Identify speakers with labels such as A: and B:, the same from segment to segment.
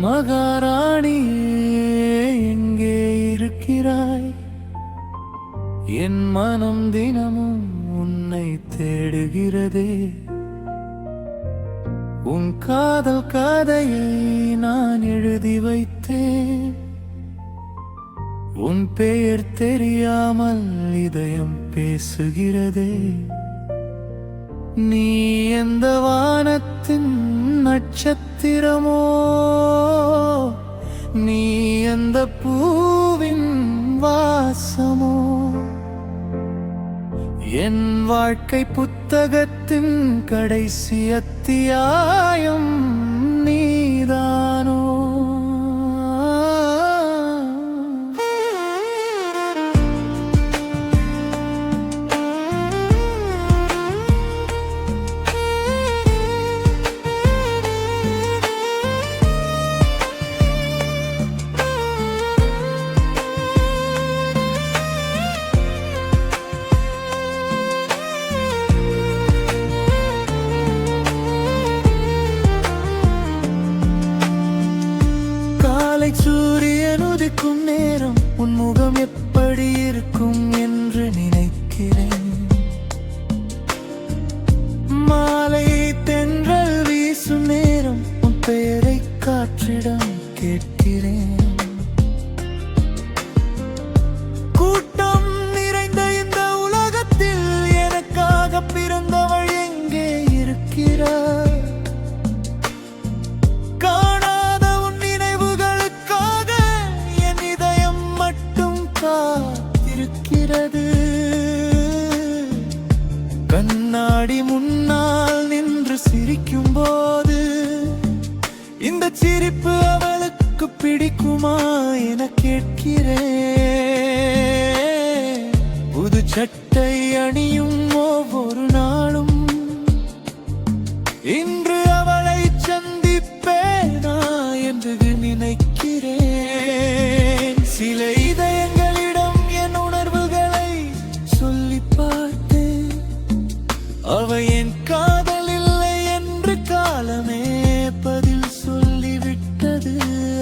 A: மகாராணியே எங்கே இருக்கிறாய்? என் மனம் தினமும் உன்னை தேடுகிறதே. உன் காதல் கதையை நான் எழுதி வைத்தேன். உன் பெயர் தெரியாமல் இதயம் பேசுகிறதே. நீ எந்த வானத்தின் நட்சத்திரமோ, நீ எந்த பூவின் வாசமோ, என் வாழ்க்கை புத்தகத்தின் கடைசி அத்தியாயம் நீதானோ? சூரியன் உதிக்கும் நேரம் உன் முகம் எப்படி இருக்கும் என்று நினைக்கிறேன். மாலை தென்றல் வீசும் நேரம் உன் பெயரை காற்றிடம் கேட்கிறேன். கூட்டம் நிறைந்த இந்த உலகத்தில் எனக்காக பிறந்தவள் எங்கே இருக்கிறார்? கண்ணாடி முன்னால் நின்று சிரிக்கும் போது இந்த சிரிப்பு அவளுக்கு பிடிக்குமா என கேட்கிறேன். புது சட்டை அணியும் ஒவ்வொரு நாளும் இன்று அவளை சந்திப்பேனா என்று நினைக்கிறேன். சில இதயங்களிடம் என் உணர்வுகளை சொல்லி பார்த்தேன். அவ என் காதல் இல்லை என்று காலமே பதில் சொல்லிவிட்டது.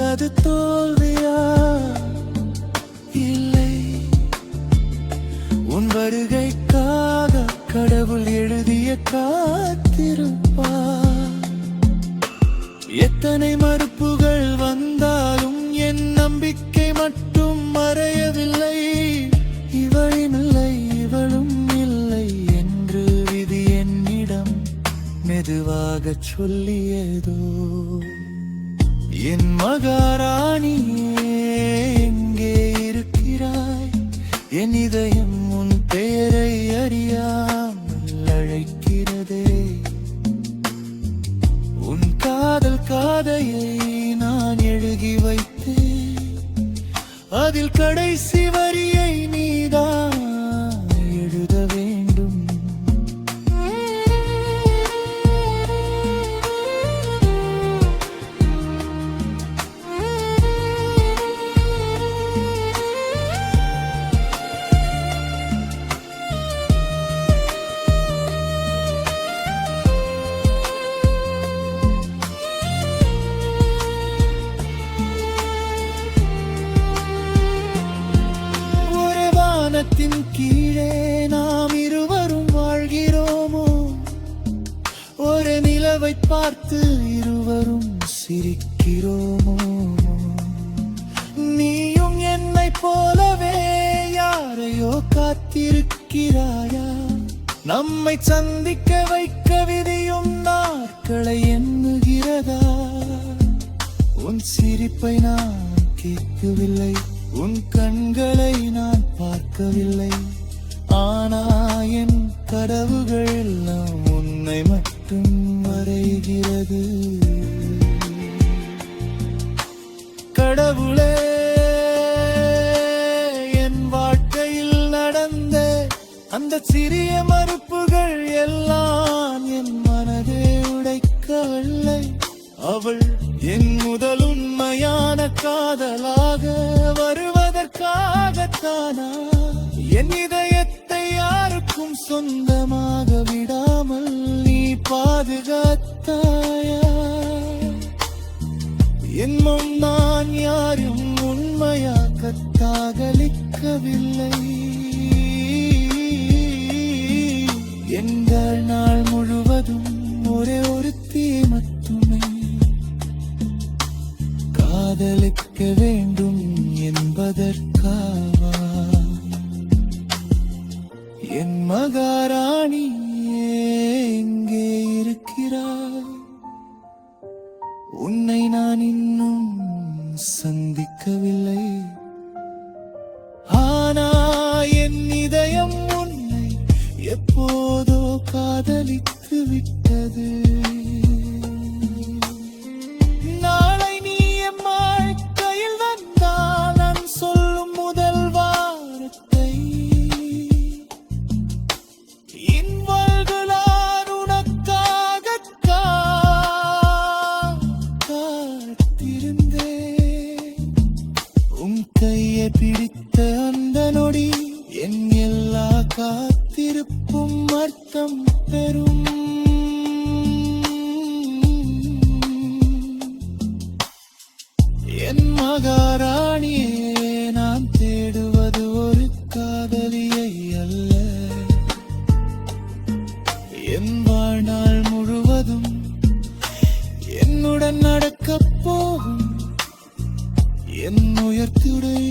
A: அது தோல்வியா இல்லை, உன் வருகைக்காக கடவுள் எழுதிய காத்திருப்பார். எத்தனை மறுப்புகள் வந்தாலும் என் நம்பிக்கை மட்டும் மறையவில்லை. இவளும் இல்லை இவளும் இல்லை என்று விதி என்னிடம் மெதுவாக சொல்லியதோ. என் மகாராணியே எங்கே இருக்கிறாய்? என் இதயம் உன் பெயரை அறியாமல் அழைக்கிறதே. உன் காதல் கதையை நான் எழுதி வைத்தேன். அதில் கடைசி வரியை நீதான் எழுத வேண்டும். வானத்தின் கீழே நாம் இருவரும் வாழ்கிறோமோ? ஒரு நிலவை பார்த்து இருவரும் சிரிக்கிறோமோ? நீயும் என்னை போலவே யாரையோ காத்திருக்கிறாயா? நம்மை சந்திக்க வைக்க விதியும் நாட்களை எண்ணுகிறதா? உன் சிரிப்பை நான் கேட்கவில்லை, உன் கண்களை நான் பார்க்கவில்லை. ஆனா என் கனவுகள் எல்லாம் உன்னை மட்டும் வரைகிறது. கடவுளே, என் வாழ்க்கையில் நடந்த அந்த சிறிய மறுப்புகள் எல்லாம் என் மனதை உடைக்கவில்லை. அவள் என் முதல் உண்மையான காதலாக வருவதற்காகத்தானா என் இதயத்தை யாருக்கும் சொந்தமாக விடாமல் நீ பாதுகாத்தாயா? இன்னும் நான் யாரும் உண்மையாக காதலிக்கவில்லை. எங்கள் நாள் முழுவதும் ஒரே ஒரு தீ மட்டுமே, காதலிக்க வேண்டும் என்பதற்காக. என் மகாராணி எங்கே இருக்கிறார்? உன்னை நான் இன்னும் சந்திக்கவில்லை. ஆனா என் இதயம் உன்னை எப்போதோ காதலித்து விட்டது. நாளை நீ என் வாழ்க்கையில் வந்தால் நான் சொல்லும் முதல் வார்த்தை, இன்வல்களான் உனக்காக காத்திருந்தேன். உன் கையை பிடித்த அந்த நொடி என் எல்லா காத்திருப்பும் அர்த்தம் பெறும். என் மகாராணியே, நான் தேடுவது ஒரு காதலியை அல்ல. என் வாழ்நாள் முழுவதும் என்னுடன் நடக்கப் போகும் என் உயர்த்துடை.